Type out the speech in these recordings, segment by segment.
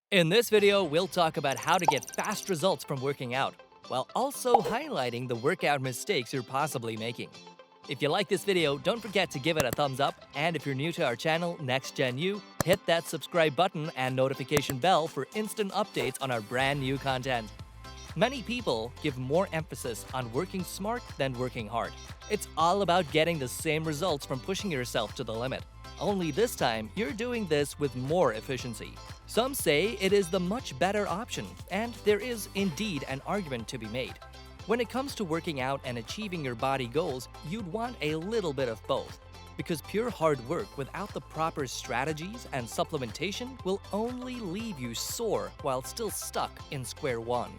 In this video, we'll talk about how to get fast results from working out, while also highlighting the workout mistakes you're possibly making. If you like this video, don't forget to give it a thumbs up, and if you're new to our channel, Next Gen U, hit that subscribe button and notification bell for instant updates on our brand new content. Many people give more emphasis on working smart than working hard. It's all about getting the same results from pushing yourself to the limit. Only this time, you're doing this with more efficiency. Some say it is the much better option, and there is indeed an argument to be made. When it comes to working out and achieving your body goals, you'd want a little bit of both. Because pure hard work without the proper strategies and supplementation will only leave you sore while still stuck in square one.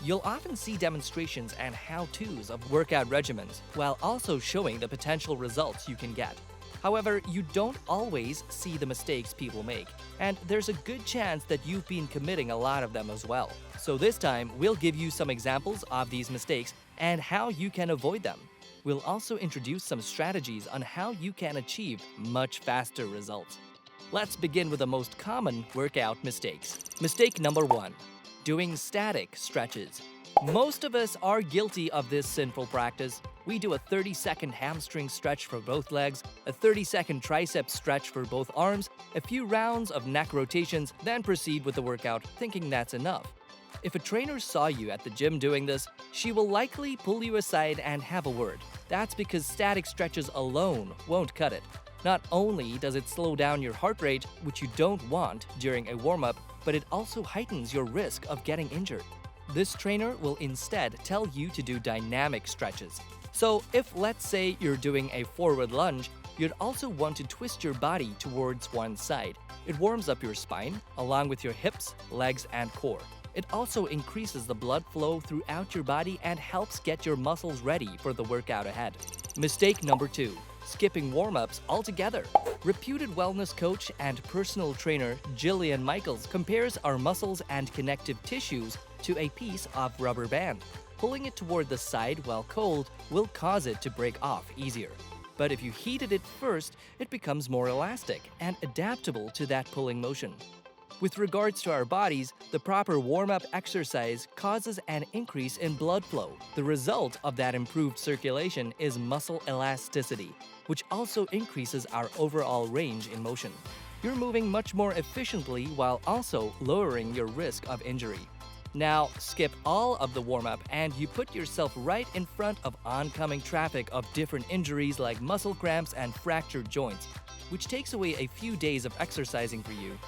You'll often see demonstrations and how-tos of workout regimens while also showing the potential results you can get. However, you don't always see the mistakes people make, and there's a good chance that you've been committing a lot of them as well. So this time, we'll give you some examples of these mistakes and how you can avoid them. We'll also introduce some strategies on how you can achieve much faster results. Let's begin with the most common workout mistakes. Mistake number 1. Doing static stretches. Most of us are guilty of this sinful practice. We do a 30-second hamstring stretch for both legs, a 30-second tricep stretch for both arms, a few rounds of neck rotations, then proceed with the workout, thinking that's enough. If a trainer saw you at the gym doing this, she will likely pull you aside and have a word. That's because static stretches alone won't cut it. Not only does it slow down your heart rate, which you don't want during a warm-up, but it also heightens your risk of getting injured. This trainer will instead tell you to do dynamic stretches. So if, let's say, you're doing a forward lunge, you'd also want to twist your body towards one side. It warms up your spine, along with your hips, legs, and core. It also increases the blood flow throughout your body and helps get your muscles ready for the workout ahead. Mistake number 2. Skipping warm-ups altogether. Reputed wellness coach and personal trainer Jillian Michaels compares our muscles and connective tissues to a piece of rubber band. Pulling it toward the side while cold will cause it to break off easier. But if you heated it first, it becomes more elastic and adaptable to that pulling motion. With regards to our bodies, the proper warm-up exercise causes an increase in blood flow. The result of that improved circulation is muscle elasticity, which also increases our overall range in motion. You're moving much more efficiently while also lowering your risk of injury. Now, skip all of the warm-up and you put yourself right in front of oncoming traffic of different injuries like muscle cramps and fractured joints, which takes away a few days of exercising for you.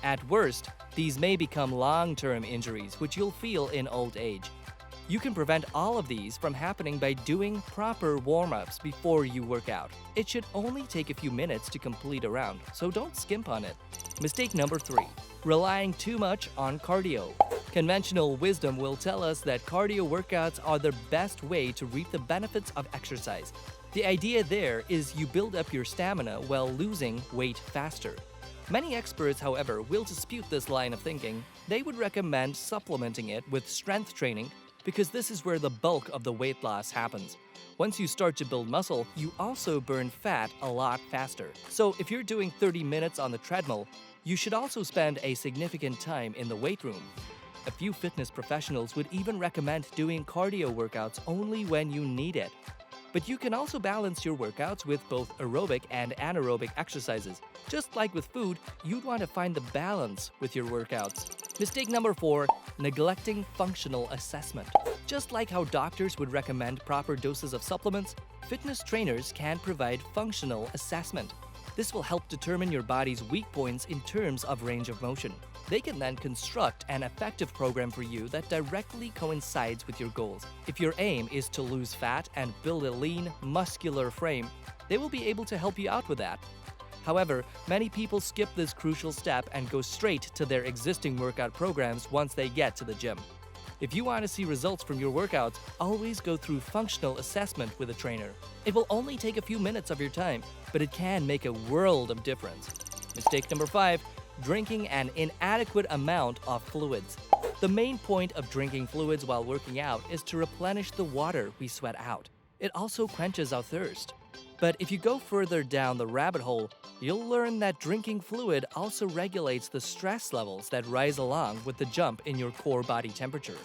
At worst, these may become long-term injuries, which you'll feel in old age. You can prevent all of these from happening by doing proper warm-ups before you work out. It should only take a few minutes to complete a round, so don't skimp on it. Mistake number 3. Relying too much on cardio. Conventional wisdom will tell us that cardio workouts are the best way to reap the benefits of exercise. The idea there is you build up your stamina while losing weight faster. Many experts, however, will dispute this line of thinking. They would recommend supplementing it with strength training because this is where the bulk of the weight loss happens. Once you start to build muscle, you also burn fat a lot faster. So if you're doing 30 minutes on the treadmill, you should also spend a significant time in the weight room. A few fitness professionals would even recommend doing cardio workouts only when you need it. But you can also balance your workouts with both aerobic and anaerobic exercises. Just like with food, you'd want to find the balance with your workouts. Mistake number 4. Neglecting functional assessment. Just like how doctors would recommend proper doses of supplements, fitness trainers can provide functional assessment. This will help determine your body's weak points in terms of range of motion. They can then construct an effective program for you that directly coincides with your goals. If your aim is to lose fat and build a lean, muscular frame, they will be able to help you out with that. However, many people skip this crucial step and go straight to their existing workout programs once they get to the gym. If you want to see results from your workouts, always go through functional assessment with a trainer. It will only take a few minutes of your time, but it can make a world of difference. Mistake number 5. Drinking an inadequate amount of fluids. The main point of drinking fluids while working out is to replenish the water we sweat out. It also quenches our thirst. But if you go further down the rabbit hole, you'll learn that drinking fluid also regulates the stress levels that rise along with the jump in your core body temperature.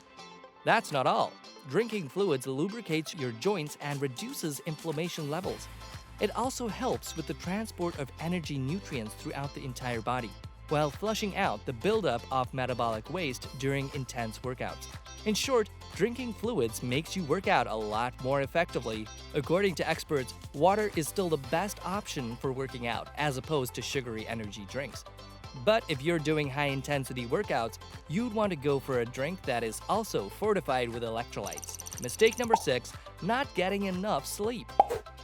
That's not all. Drinking fluids lubricates your joints and reduces inflammation levels. It also helps with the transport of energy nutrients throughout the entire body, while flushing out the buildup of metabolic waste during intense workouts. In short, drinking fluids makes you work out a lot more effectively. According to experts, water is still the best option for working out, as opposed to sugary energy drinks. But if you're doing high-intensity workouts, you'd want to go for a drink that is also fortified with electrolytes. Mistake number 6, not getting enough sleep.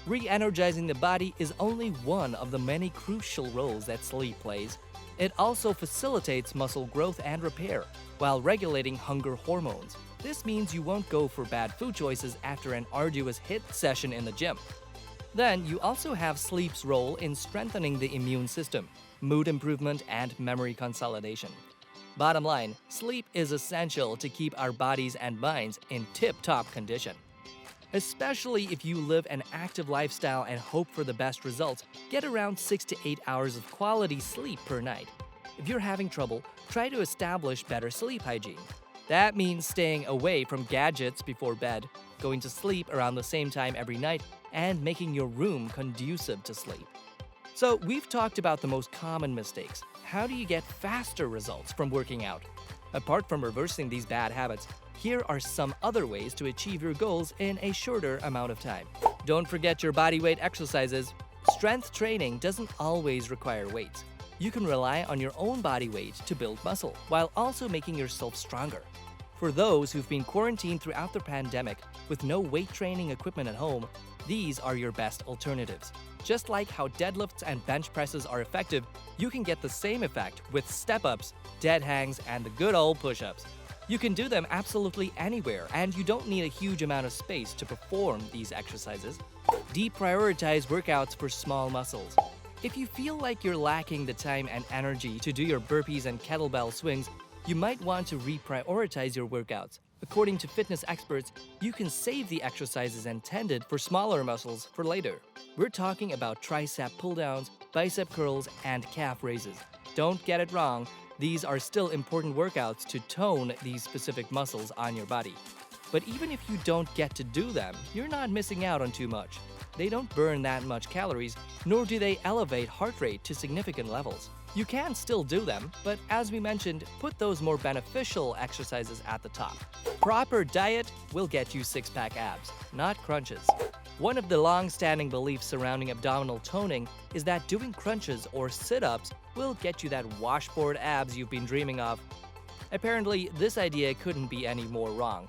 Re-energizing the body is only one of the many crucial roles that sleep plays. It also facilitates muscle growth and repair, while regulating hunger hormones. This means you won't go for bad food choices after an arduous HIIT session in the gym. Then, you also have sleep's role in strengthening the immune system, mood improvement, and memory consolidation. Bottom line, sleep is essential to keep our bodies and minds in tip-top condition. Especially if you live an active lifestyle and hope for the best results, get around 6 to 8 hours of quality sleep per night. If you're having trouble, try to establish better sleep hygiene. That means staying away from gadgets before bed, going to sleep around the same time every night, and making your room conducive to sleep. So, we've talked about the most common mistakes. How do you get faster results from working out? Apart from reversing these bad habits, here are some other ways to achieve your goals in a shorter amount of time. Don't forget your body weight exercises. Strength training doesn't always require weights. You can rely on your own body weight to build muscle, while also making yourself stronger. For those who've been quarantined throughout the pandemic with no weight training equipment at home, these are your best alternatives. Just like how deadlifts and bench presses are effective, you can get the same effect with step-ups, dead hangs, and the good old push-ups. You can do them absolutely anywhere, and you don't need a huge amount of space to perform these exercises. Deprioritize workouts for small muscles. If you feel like you're lacking the time and energy to do your burpees and kettlebell swings, you might want to reprioritize your workouts. According to fitness experts, you can save the exercises intended for smaller muscles for later. We're talking about tricep pull-downs, bicep curls, and calf raises. Don't get it wrong, these are still important workouts to tone these specific muscles on your body. But even if you don't get to do them, you're not missing out on too much. They don't burn that much calories, nor do they elevate heart rate to significant levels. You can still do them, but as we mentioned, put those more beneficial exercises at the top. Proper diet will get you six-pack abs, not crunches. One of the long-standing beliefs surrounding abdominal toning is that doing crunches or sit-ups will get you that washboard abs you've been dreaming of. Apparently, this idea couldn't be any more wrong.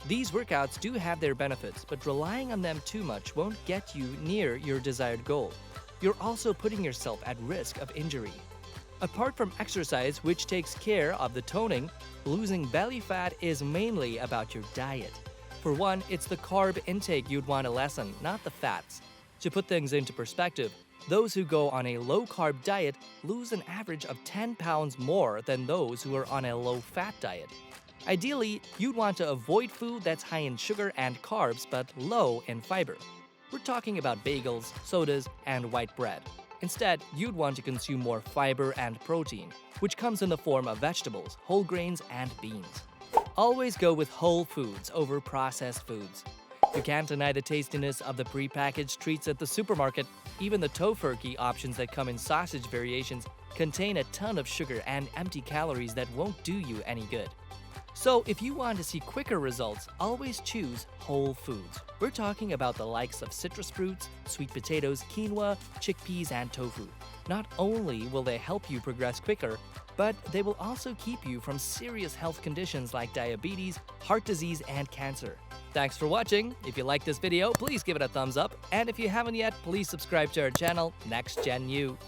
These workouts do have their benefits, but relying on them too much won't get you near your desired goal. You're also putting yourself at risk of injury. Apart from exercise, which takes care of the toning, losing belly fat is mainly about your diet. For one, it's the carb intake you'd want to lessen, not the fats. To put things into perspective, those who go on a low-carb diet lose an average of 10 pounds more than those who are on a low-fat diet. Ideally, you'd want to avoid food that's high in sugar and carbs but low in fiber. We're talking about bagels, sodas, and white bread. Instead, you'd want to consume more fiber and protein, which comes in the form of vegetables, whole grains, and beans. Always go with whole foods over processed foods. You can't deny the tastiness of the prepackaged treats at the supermarket. Even the tofurkey options that come in sausage variations contain a ton of sugar and empty calories that won't do you any good. So if you want to see quicker results, always choose whole foods. We're talking about the likes of citrus fruits, sweet potatoes, quinoa, chickpeas, and tofu. Not only will they help you progress quicker, but they will also keep you from serious health conditions like diabetes, heart disease, and cancer. Thanks for watching. If you like this video, please give it a thumbs up. And if you haven't yet, please subscribe to our channel, Next Gen U.